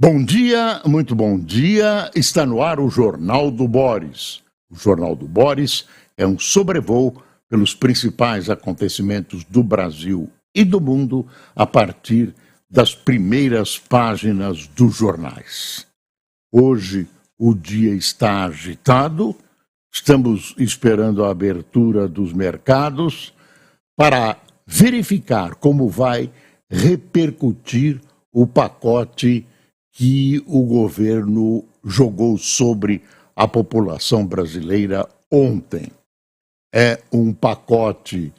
Bom dia, muito bom dia. Está no ar o Jornal do Boris. O Jornal do Boris é um sobrevoo pelos principais acontecimentos do Brasil e do mundo a partir das primeiras páginas dos jornais. Hoje o dia está agitado, estamos esperando a abertura dos mercados para verificar como vai repercutir o pacote que o governo jogou sobre a população brasileira ontem. É um pacote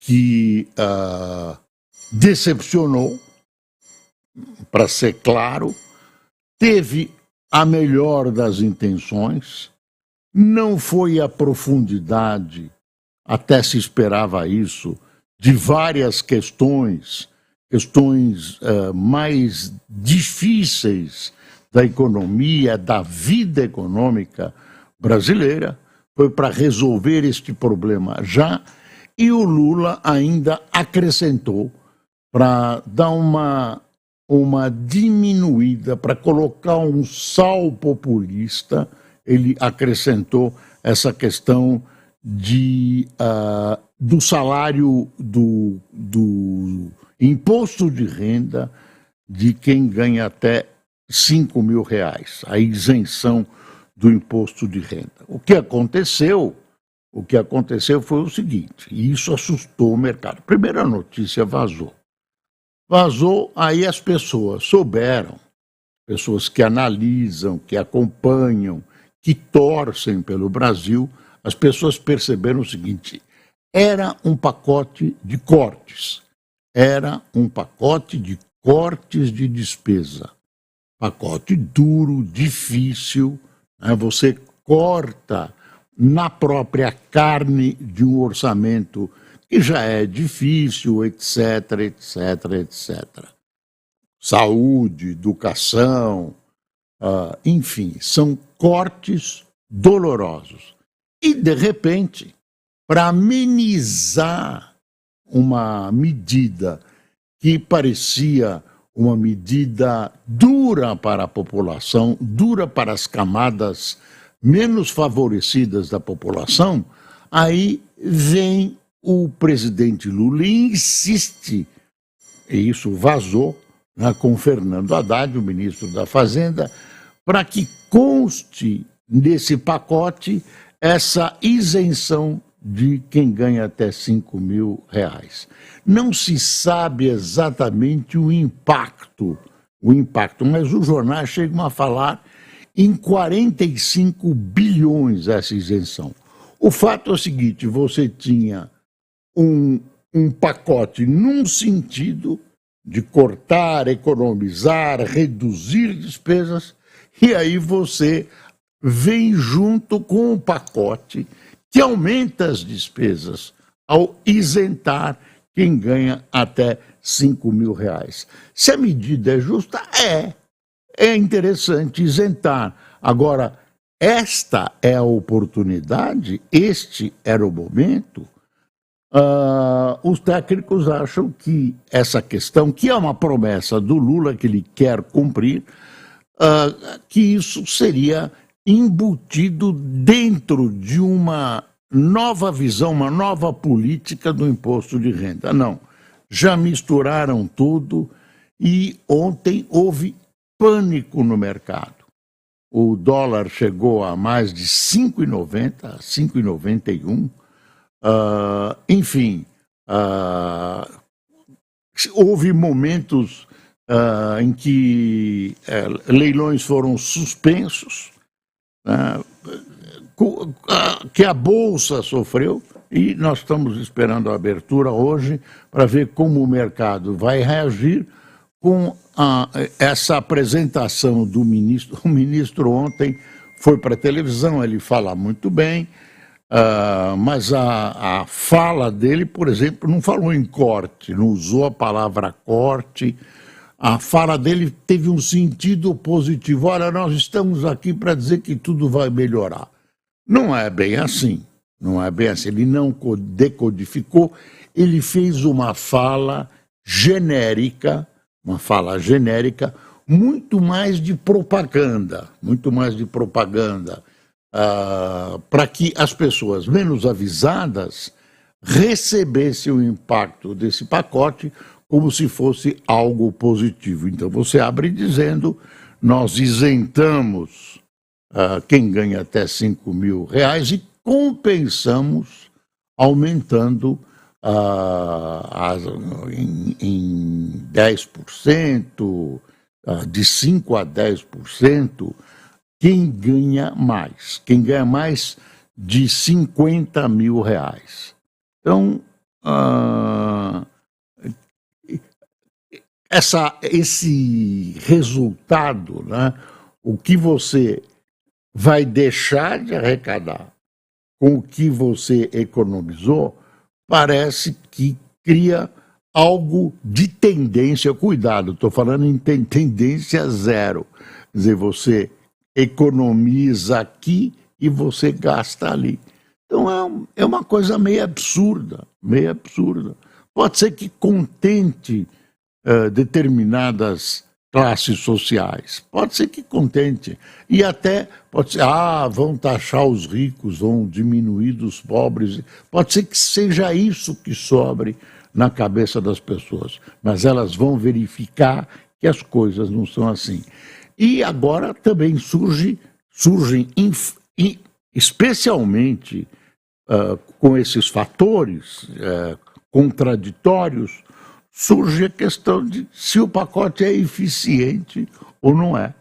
que decepcionou, para ser claro, teve a melhor das intenções, não foi a profundidade, até se esperava isso, de várias questões mais difíceis da economia, da vida econômica brasileira, foi para resolver este problema já, e o Lula ainda acrescentou para dar uma diminuída, para colocar um sal populista, ele acrescentou essa questão do salário do imposto de renda de quem ganha até R$5.000, a isenção do imposto de renda. O que aconteceu foi o seguinte, e isso assustou o mercado. Primeira notícia vazou. Aí as pessoas souberam, pessoas que analisam, que acompanham, que torcem pelo Brasil, as pessoas perceberam o seguinte, era um pacote de cortes. Era um pacote de cortes de despesa. Pacote duro, difícil, né? Você corta na própria carne de um orçamento que já é difícil, etc, etc, etc. Saúde, educação, enfim, são cortes dolorosos. E, de repente, para amenizar uma medida que parecia uma medida dura para a população, dura para as camadas menos favorecidas da população, aí vem o presidente Lula e insiste, e isso vazou, né, com Fernando Haddad, o ministro da Fazenda, para que conste nesse pacote essa isenção de quem ganha até R$5.000. Não se sabe exatamente o impacto, mas os jornais chegam a falar em 45 bilhões essa isenção. O fato é o seguinte, você tinha um pacote num sentido de cortar, economizar, reduzir despesas, e aí você vem junto com um pacote que aumenta as despesas ao isentar quem ganha até R$5.000. Se a medida é justa, é interessante isentar. Agora, esta é a oportunidade, este era o momento. Os técnicos acham que essa questão, que é uma promessa do Lula que ele quer cumprir, que isso seria embutido dentro de uma nova visão, uma nova política do imposto de renda. Não, já misturaram tudo e ontem houve pânico no mercado. O dólar chegou a mais de 5,90, 5,91. Enfim, houve momentos em que leilões foram suspensos, que a Bolsa sofreu, e nós estamos esperando a abertura hoje para ver como o mercado vai reagir com essa apresentação do ministro. O ministro ontem foi para a televisão, ele fala muito bem, mas a fala dele, por exemplo, não falou em corte, não usou a palavra corte. A fala dele teve um sentido positivo. Olha, nós estamos aqui para dizer que tudo vai melhorar. Não é bem assim. Não é bem assim. Ele não decodificou, ele fez uma fala genérica, muito mais de propaganda, para que as pessoas menos avisadas recebessem o impacto desse pacote como se fosse algo positivo. Então você abre dizendo, nós isentamos quem ganha até R$ 5.000 e compensamos aumentando em 10%, de 5% a 10%, quem ganha mais de R$ 50.000. Então, esse resultado, né, o que você vai deixar de arrecadar com o que você economizou, parece que cria algo de tendência. Cuidado, estou falando em tendência zero. Quer dizer, você economiza aqui e você gasta ali. Então é uma coisa meio absurda. Pode ser que contente determinadas classes sociais, pode ser que contente, e até pode ser, vão taxar os ricos, vão diminuir dos pobres, pode ser que seja isso que sobre na cabeça das pessoas, mas elas vão verificar que as coisas não são assim. E agora também surgem, especialmente com esses fatores contraditórios, surge a questão de se o pacote é eficiente ou não é.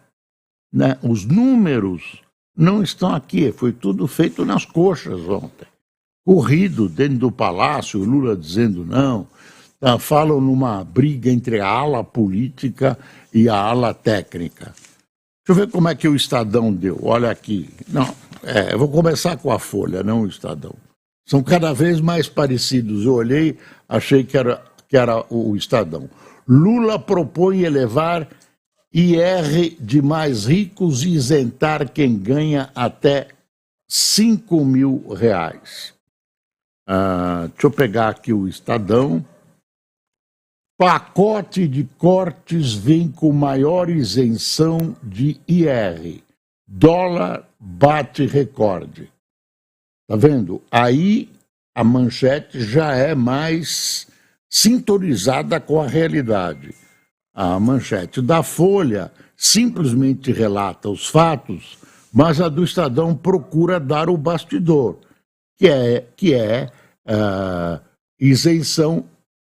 Né? Os números não estão aqui, foi tudo feito nas coxas ontem. Corrido dentro do palácio, Lula dizendo não, falam numa briga entre a ala política e a ala técnica. Deixa eu ver como é que o Estadão deu, olha aqui. Não, eu vou começar com a Folha, não o Estadão. São cada vez mais parecidos, eu olhei, achei que era o Estadão. Lula propõe elevar IR de mais ricos e isentar quem ganha até R$ 5.000. Deixa eu pegar aqui o Estadão. Pacote de cortes vem com maior isenção de IR. Dólar bate recorde. Tá vendo? Aí a manchete já é mais sintonizada com a realidade. A manchete da Folha simplesmente relata os fatos, mas a do Estadão procura dar o bastidor, que é isenção,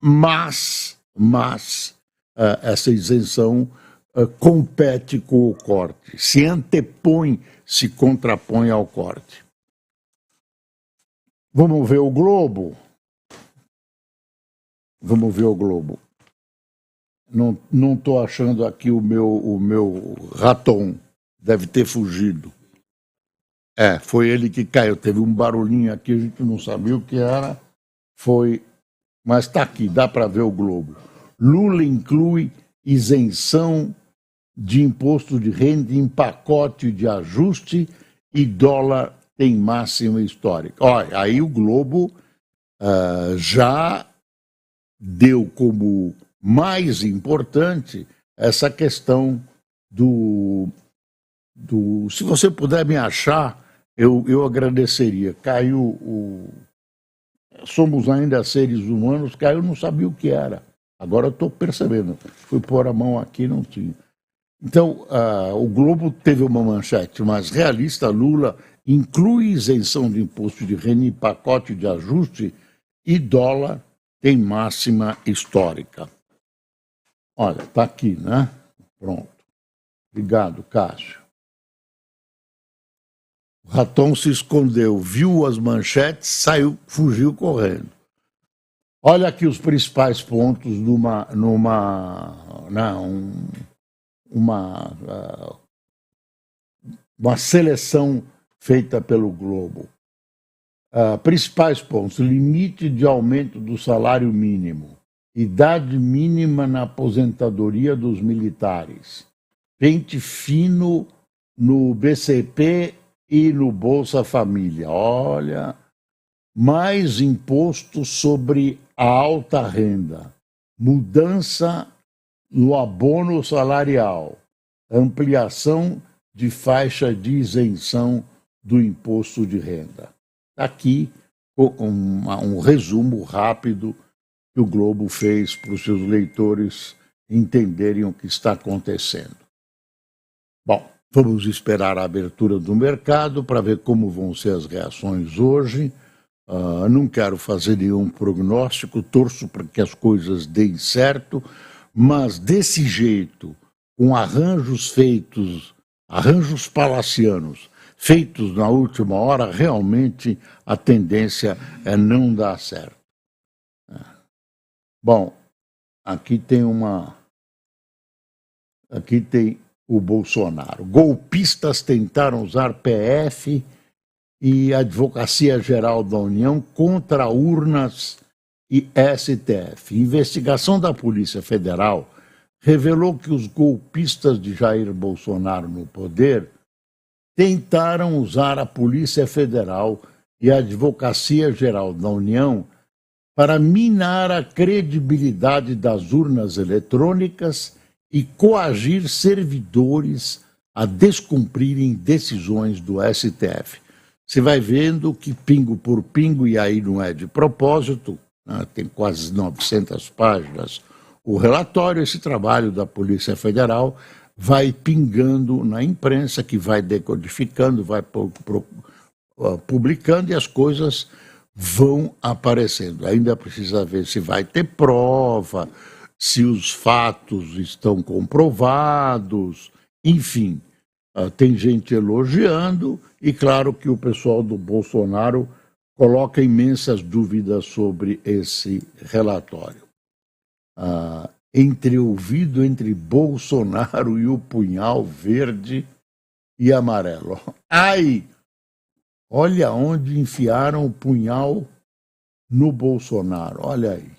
mas essa isenção compete com o corte, se antepõe, se contrapõe ao corte. Vamos ver o Globo? Não estou achando aqui o meu raton. Deve ter fugido. Foi ele que caiu. Teve um barulhinho aqui, a gente não sabia o que era. Mas está aqui, dá para ver o Globo. Lula inclui isenção de imposto de renda em pacote de ajuste e dólar tem máxima histórica. Olha, aí o Globo já deu como mais importante essa questão do se você puder me achar, eu agradeceria. Caiu somos ainda seres humanos, caiu, não sabia o que era. Agora eu estou percebendo. Fui pôr a mão aqui, não tinha. Então, o Globo teve uma manchete mais realista. Lula inclui isenção de imposto de renda em pacote de ajuste e dólar tem máxima histórica. Olha, está aqui, né? Pronto. Obrigado, Cássio. O Raton se escondeu, viu as manchetes, saiu, fugiu correndo. Olha aqui os principais pontos numa seleção feita pelo Globo. Principais pontos: limite de aumento do salário mínimo, idade mínima na aposentadoria dos militares, pente fino no BCP e no Bolsa Família. Olha, mais imposto sobre a alta renda, mudança no abono salarial, ampliação de faixa de isenção do imposto de renda. Aqui um resumo rápido que o Globo fez para os seus leitores entenderem o que está acontecendo. Bom, vamos esperar a abertura do mercado para ver como vão ser as reações hoje. Não quero fazer nenhum prognóstico, torço para que as coisas deem certo, mas desse jeito, com arranjos palacianos, feitos na última hora, realmente a tendência é não dar certo. Bom, aqui tem o Bolsonaro. Golpistas tentaram usar PF e Advocacia Geral da União contra urnas e STF. Investigação da Polícia Federal revelou que os golpistas de Jair Bolsonaro no poder tentaram usar a Polícia Federal e a Advocacia Geral da União para minar a credibilidade das urnas eletrônicas e coagir servidores a descumprirem decisões do STF. Você vai vendo que pingo por pingo, e aí não é de propósito, né, tem quase 900 páginas o relatório, esse trabalho da Polícia Federal vai pingando na imprensa, que vai decodificando, vai publicando, e as coisas vão aparecendo. Ainda precisa ver se vai ter prova, se os fatos estão comprovados, enfim. Tem gente elogiando, e claro que o pessoal do Bolsonaro coloca imensas dúvidas sobre esse relatório. Entreouvido entre Bolsonaro e o punhal verde e amarelo. Ai! Olha onde enfiaram o punhal no Bolsonaro, olha aí.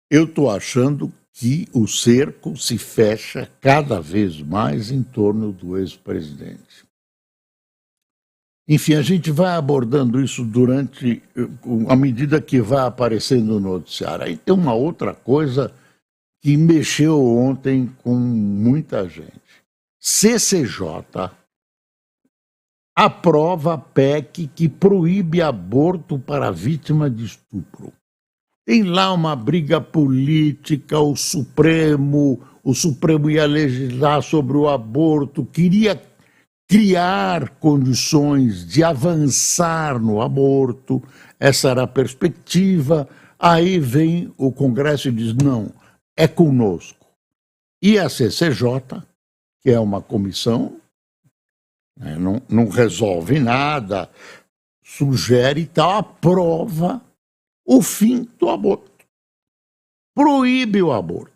Eu estou achando que o cerco se fecha cada vez mais em torno do ex-presidente. Enfim, a gente vai abordando isso à medida que vai aparecendo no noticiário. Aí tem uma outra coisa que mexeu ontem com muita gente. CCJ aprova a PEC que proíbe aborto para vítima de estupro. Tem lá uma briga política, o Supremo ia legislar sobre o aborto, queria criar condições de avançar no aborto, essa era a perspectiva. Aí vem o Congresso e diz, não, é conosco. E a CCJ, que é uma comissão, né, não resolve nada, sugere e tal, aprova o fim do aborto. Proíbe o aborto.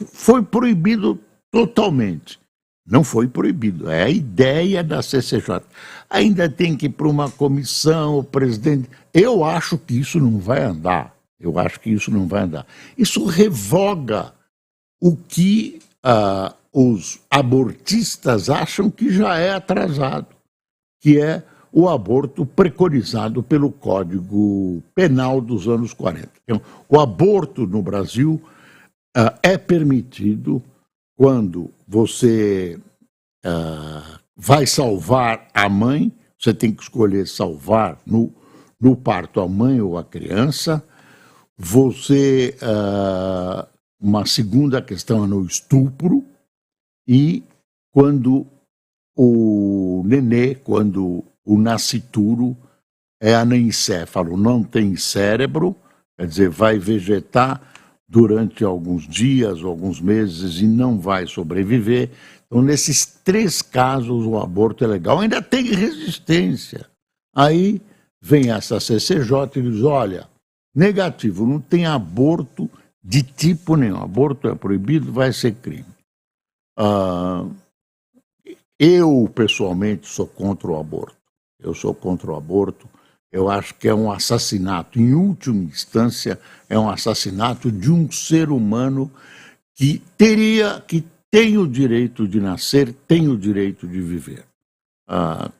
Foi proibido totalmente. Não foi proibido, é a ideia da CCJ. Ainda tem que ir para uma comissão, o presidente... Eu acho que isso não vai andar. Isso revoga o que os abortistas acham que já é atrasado, que é o aborto preconizado pelo Código Penal dos anos 40. Então, o aborto no Brasil é permitido quando você vai salvar a mãe, você tem que escolher salvar no parto a mãe ou a criança. Uma segunda questão é no estupro, e quando o nenê, quando o nascituro é anencéfalo, não tem cérebro, quer dizer, vai vegetar durante alguns dias, alguns meses, e não vai sobreviver. Então, nesses 3 casos, o aborto é legal. Ainda tem resistência. Aí vem essa CCJ e diz, olha, negativo, não tem aborto de tipo nenhum. Aborto é proibido, vai ser crime. Eu, pessoalmente, sou contra o aborto. Eu acho que é um assassinato. Em última instância, é um assassinato de um ser humano que tem o direito de nascer, tem o direito de viver.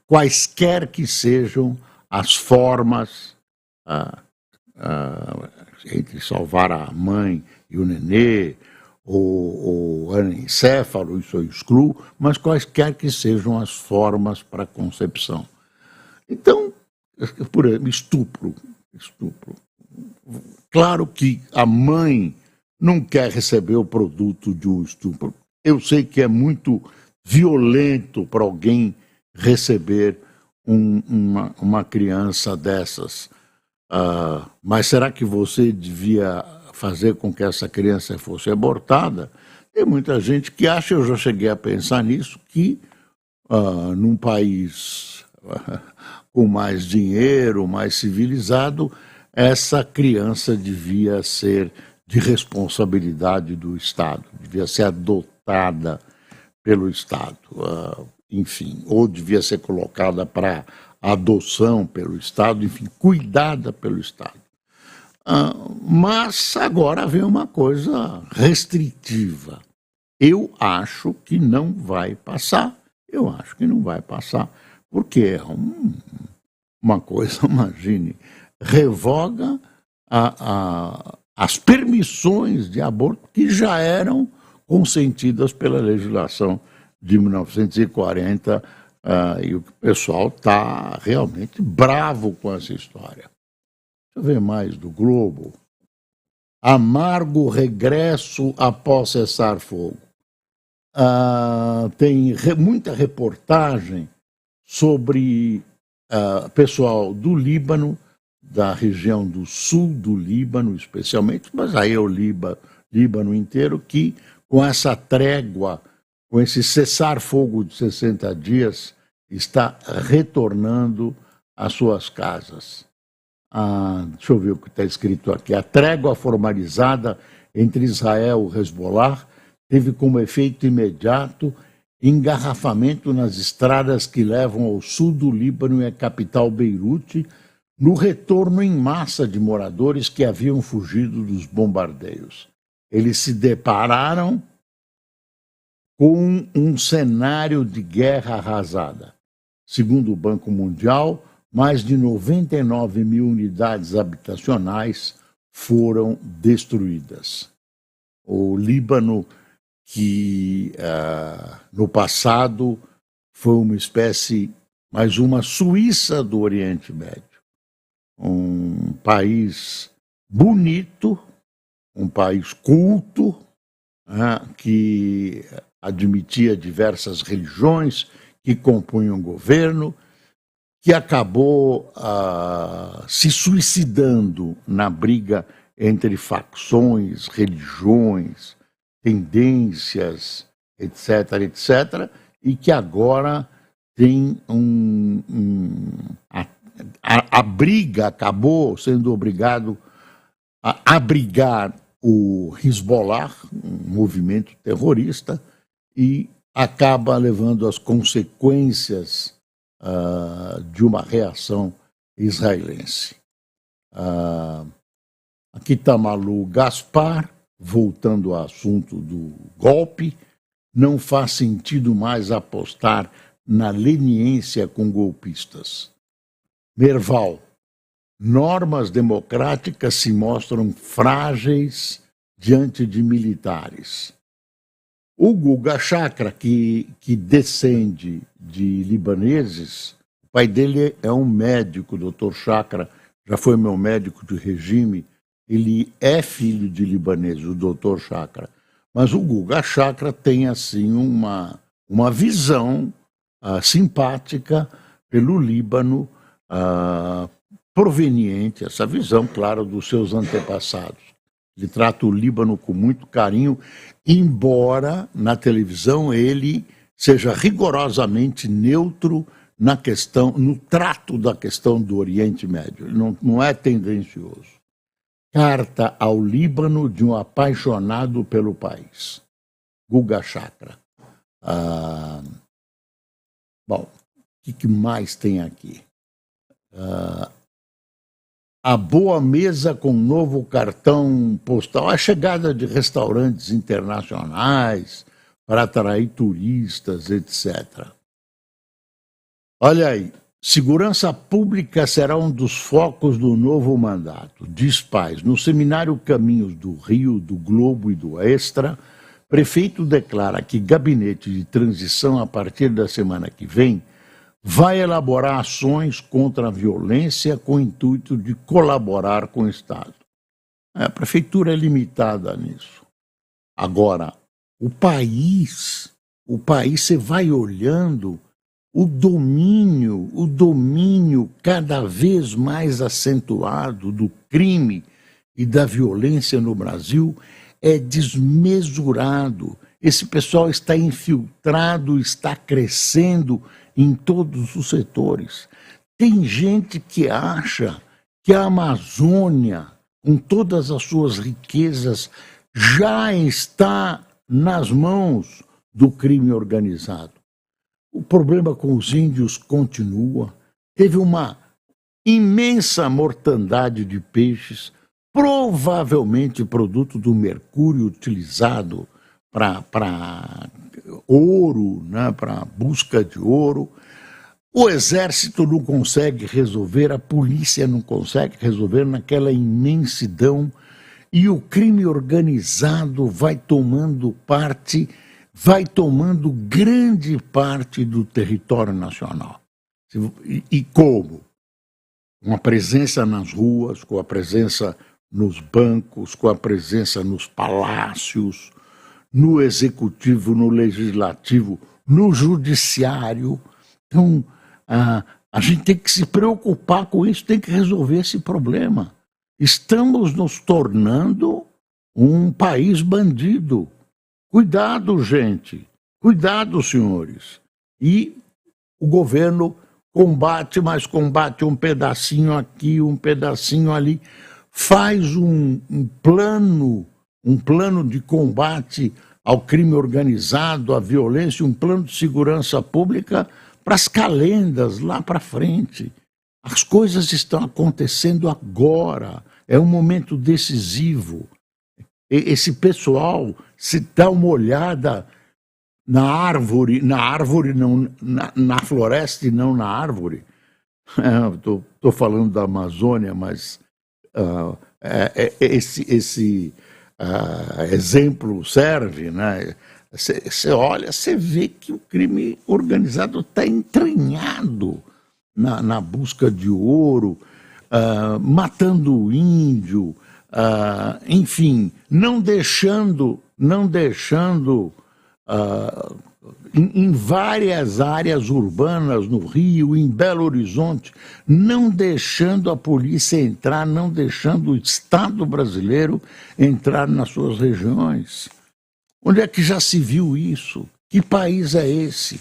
Quaisquer que sejam as formas entre salvar a mãe e o nenê, ou anencéfalo, isso eu excluo, mas quaisquer que sejam as formas para a concepção. Então, por exemplo, estupro. Claro que a mãe não quer receber o produto de um estupro. Eu sei que é muito violento para alguém receber uma criança dessas. Mas será que você devia fazer com que essa criança fosse abortada? Tem muita gente que acha, eu já cheguei a pensar nisso, que num país com mais dinheiro, mais civilizado, essa criança devia ser de responsabilidade do Estado, devia ser adotada pelo Estado, enfim, ou devia ser colocada para adoção pelo Estado, enfim, cuidada pelo Estado. Mas agora vem uma coisa restritiva. Eu acho que não vai passar, porque é uma coisa, imagine, revoga as permissões de aborto que já eram consentidas pela legislação de 1940, e o pessoal está realmente bravo com essa história. Deixa eu ver mais do Globo. Amargo regresso após cessar fogo. Tem muita reportagem sobre pessoal do Líbano, da região do sul do Líbano especialmente, mas aí é o Líbano inteiro, que com essa trégua, com esse cessar-fogo de 60 dias, está retornando às suas casas. Deixa eu ver o que está escrito aqui. A trégua formalizada entre Israel e Hezbollah teve como efeito imediato engarrafamento nas estradas que levam ao sul do Líbano e à capital Beirute, no retorno em massa de moradores que haviam fugido dos bombardeios. Eles se depararam com um cenário de guerra arrasada. Segundo o Banco Mundial, mais de 99 mil unidades habitacionais foram destruídas. O Líbano, que no passado foi uma espécie, mais uma Suíça do Oriente Médio. Um país bonito, um país culto, que admitia diversas religiões, que compunham o governo, que acabou se suicidando na briga entre facções, religiões, tendências, etc., etc., e que agora tem a briga acabou sendo obrigado a abrigar o Hezbollah, um movimento terrorista, e acaba levando as consequências de uma reação israelense. Aqui está Malu Gaspar, voltando ao assunto do golpe, não faz sentido mais apostar na leniência com golpistas. Merval, normas democráticas se mostram frágeis diante de militares. O Guga Chakra, que descende de libaneses, o pai dele é um médico, o Dr. Chakra, já foi meu médico de regime, ele é filho de libaneses, o Dr. Chakra. Mas o Guga Chakra tem, assim, uma visão simpática pelo Líbano, proveniente, essa visão, claro, dos seus antepassados. Ele trata o Líbano com muito carinho, embora na televisão ele seja rigorosamente neutro na questão, no trato da questão do Oriente Médio. Ele não é tendencioso. Carta ao Líbano de um apaixonado pelo país. Guga Chakra. Bom, o que mais tem aqui? A boa mesa com novo cartão postal, a chegada de restaurantes internacionais para atrair turistas, etc. Olha aí, segurança pública será um dos focos do novo mandato, diz Paes. No seminário Caminhos do Rio, do Globo e do Extra, Prefeito declara que gabinete de transição, a partir da semana que vem, vai elaborar ações contra a violência com o intuito de colaborar com o Estado. A prefeitura é limitada nisso. Agora, o país, você vai olhando o domínio cada vez mais acentuado do crime e da violência no Brasil é desmesurado. Esse pessoal está infiltrado, está crescendo em todos os setores. Tem gente que acha que a Amazônia, com todas as suas riquezas, já está nas mãos do crime organizado. O problema com os índios continua. Teve uma imensa mortandade de peixes, provavelmente produto do mercúrio utilizado para ouro, né, para busca de ouro. O exército não consegue resolver, a polícia não consegue resolver naquela imensidão, e o crime organizado vai tomando grande parte do território nacional. E como? Com a presença nas ruas, com a presença nos bancos, com a presença nos palácios, no executivo, no legislativo, no judiciário. Então, a gente tem que se preocupar com isso, tem que resolver esse problema. Estamos nos tornando um país bandido. Cuidado, gente. Cuidado, senhores. E o governo combate, mas combate um pedacinho aqui, um pedacinho ali. Faz um plano de combate ao crime organizado, à violência, um plano de segurança pública para as calendas lá para frente. As coisas estão acontecendo agora, é um momento decisivo. Esse pessoal, se dá uma olhada na árvore não, na floresta e não na árvore. Estou falando da Amazônia, mas esse exemplo serve, né? Você olha, você vê que o crime organizado está entranhado na busca de ouro, matando o índio, enfim, não deixando em várias áreas urbanas no Rio, em Belo Horizonte, não deixando a polícia entrar, não deixando o Estado brasileiro entrar nas suas regiões. Onde é que já se viu isso? Que país é esse?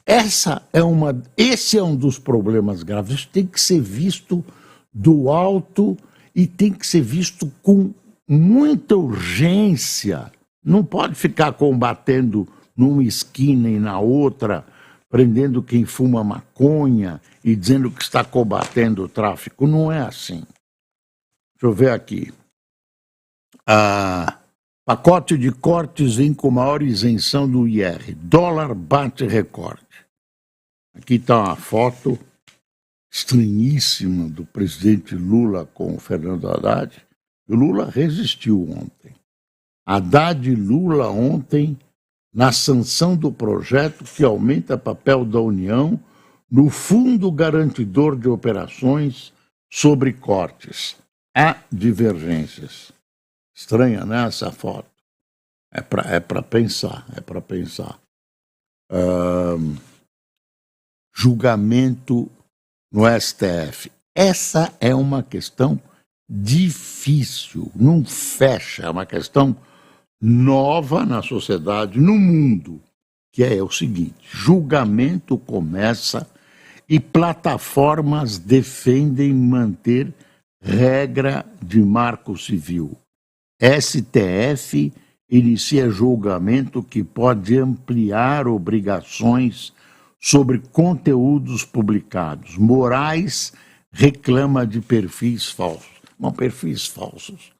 Esse é um dos problemas graves. Isso tem que ser visto do alto e tem que ser visto com muita urgência. Não pode ficar combatendo numa esquina e na outra, prendendo quem fuma maconha e dizendo que está combatendo o tráfico. Não é assim. Deixa eu ver aqui. Pacote de cortes vem com maior isenção do IR. Dólar bate recorde. Aqui está uma foto estranhíssima do presidente Lula com o Fernando Haddad. O Lula resistiu ontem. Haddad e Lula ontem na sanção do projeto que aumenta o papel da União no Fundo Garantidor de Operações sobre cortes. Há divergências. Estranha, né, essa foto? É para pensar, julgamento no STF. Essa é uma questão difícil, não fecha, é uma questão nova na sociedade, no mundo, que é o seguinte: julgamento começa e plataformas defendem manter regra de marco civil. STF inicia julgamento que pode ampliar obrigações sobre conteúdos publicados. Moraes reclama de perfis falsos. Bom, perfis falsos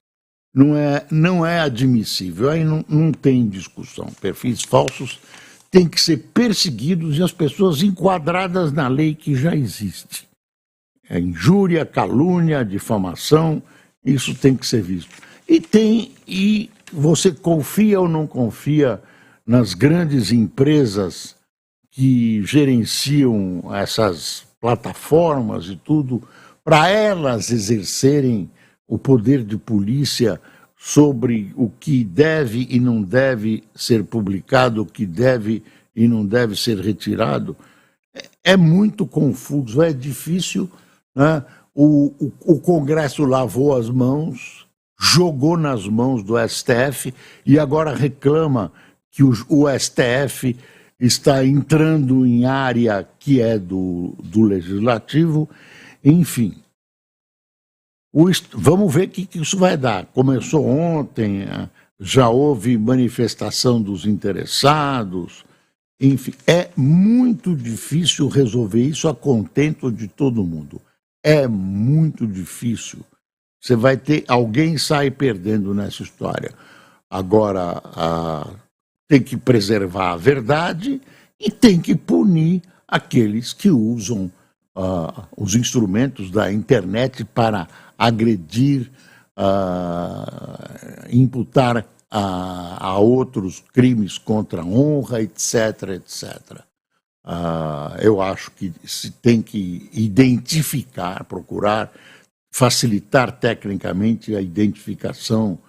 não é admissível, aí não tem discussão. Perfis falsos têm que ser perseguidos e as pessoas enquadradas na lei que já existe. Injúria, calúnia, difamação, isso tem que ser visto. E você confia ou não confia nas grandes empresas que gerenciam essas plataformas e tudo, para elas exercerem o poder de polícia sobre o que deve e não deve ser publicado, o que deve e não deve ser retirado? É muito confuso, é difícil, né? O Congresso lavou as mãos, jogou nas mãos do STF e agora reclama que o STF está entrando em área que é do Legislativo. Enfim, vamos ver o que isso vai dar. Começou ontem, já houve manifestação dos interessados. Enfim, é muito difícil resolver isso a contento de todo mundo. É muito difícil. Você vai ter... Alguém sai perdendo nessa história. Agora, tem que preservar a verdade e tem que punir aqueles que usam os instrumentos da internet para agredir, imputar a outros crimes contra a honra, etc, etc. Eu acho que se tem que identificar, procurar facilitar tecnicamente a identificação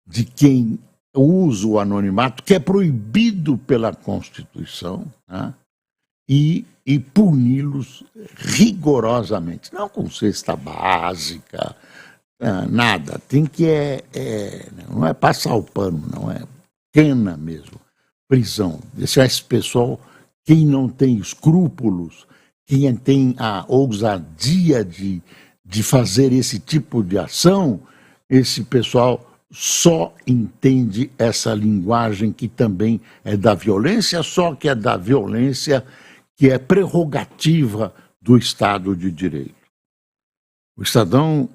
de quem usa o anonimato, que é proibido pela Constituição, né? E puni-los rigorosamente, não com cesta básica, nada. Tem que não é passar o pano, não é pena mesmo, prisão. Deixar esse pessoal, quem não tem escrúpulos, quem tem a ousadia de fazer esse tipo de ação, esse pessoal só entende essa linguagem que também é da violência, só que é da violência que é prerrogativa do Estado de Direito. O Estadão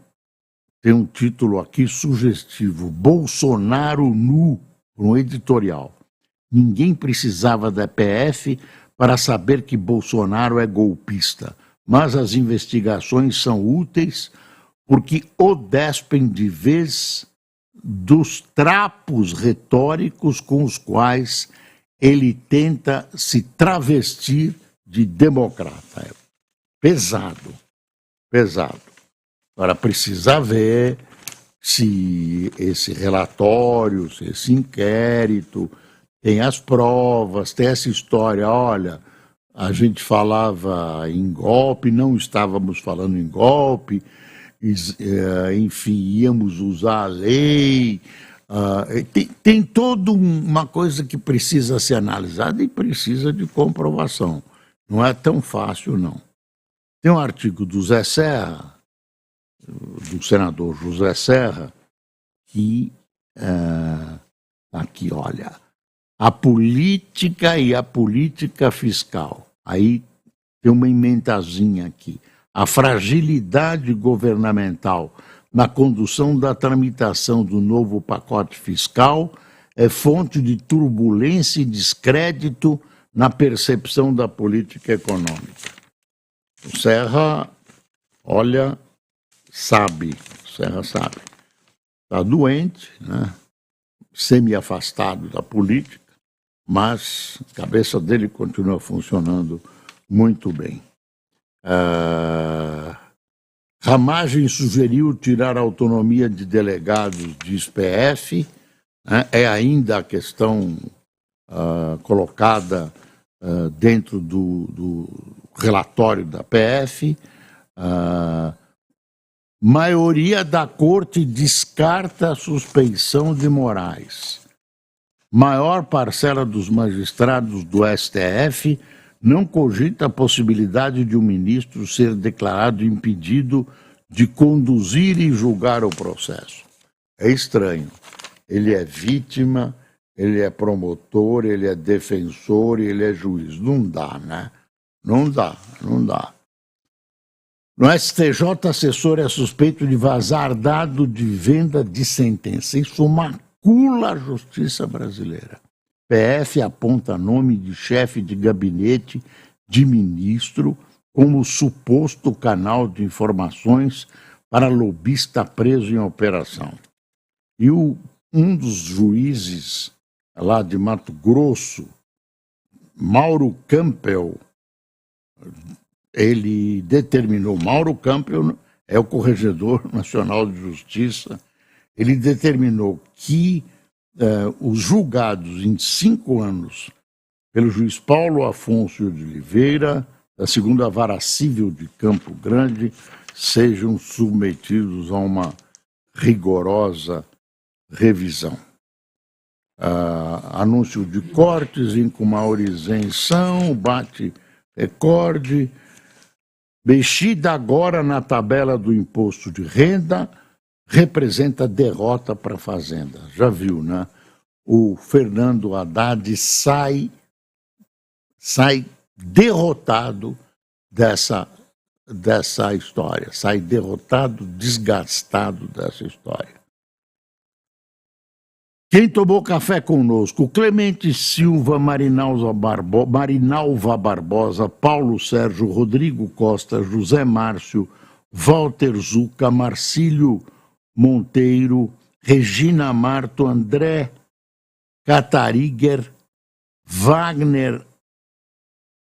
tem um título aqui sugestivo: Bolsonaro nu, um editorial. Ninguém precisava da PF para saber que Bolsonaro é golpista, mas as investigações são úteis porque o despem de vez dos trapos retóricos com os quais ele tenta se travestir de democrata. É pesado, pesado. Agora precisa ver se esse relatório, se esse inquérito tem as provas, tem essa história. Olha, a gente falava em golpe, não estávamos falando em golpe, enfim, íamos usar a lei. Tem toda uma coisa que precisa ser analisada e precisa de comprovação. Não é tão fácil, não. Tem um artigo do Zé Serra, do senador José Serra, que aqui, olha, a política e a política fiscal. Aí tem uma emendazinha aqui. A fragilidade governamental na condução da tramitação do novo pacote fiscal é fonte de turbulência e descrédito na percepção da política econômica. O Serra, olha, sabe, o Serra sabe. Está doente, né? Semi-afastado da política, mas a cabeça dele continua funcionando muito bem. Ramagem sugeriu tirar a autonomia de delegados de SPF, né? É ainda a questão colocada dentro do relatório da PF. Maioria da corte descarta a suspeição de Moraes. Maior parcela dos magistrados do STF não cogita a possibilidade de um ministro ser declarado impedido de conduzir e julgar o processo. É estranho. Ele é vítima, ele é promotor, ele é defensor, ele é juiz. Não dá, né? Não dá, não dá. No STJ, assessor é suspeito de vazar dado de venda de sentença. Isso macula a justiça brasileira. PF aponta nome de chefe de gabinete de ministro como suposto canal de informações para lobista preso em operação. E um um dos juízes lá de Mato Grosso, Mauro Campbell, ele determinou, Mauro Campbell é o Corregedor Nacional de Justiça, ele determinou que os julgados em 5 anos pelo juiz Paulo Afonso de Oliveira, da segunda Vara Civil de Campo Grande, sejam submetidos a uma rigorosa revisão. Anúncio de cortes em com maior isenção, bate recorde, mexida agora na tabela do imposto de renda, representa derrota para a Fazenda. Já viu, né? O Fernando Haddad sai derrotado dessa história, sai derrotado, desgastado dessa história. Quem tomou café conosco? Clemente Silva, Marinalva Barbosa, Paulo Sérgio, Rodrigo Costa, José Márcio, Walter Zucca, Marcílio Monteiro, Regina Marto, André Catariger, Wagner,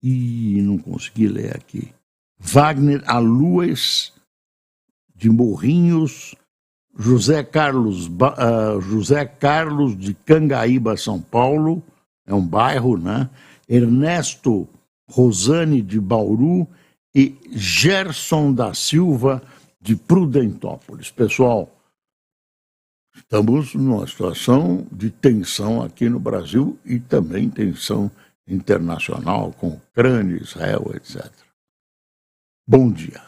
não consegui ler aqui, Wagner Alues de Morrinhos, José Carlos de Cangaíba, São Paulo, é um bairro, né? Ernesto Rosane de Bauru e Gerson da Silva de Prudentópolis. Pessoal, estamos numa situação de tensão aqui no Brasil e também tensão internacional com Ucrânia, Israel, etc. Bom dia.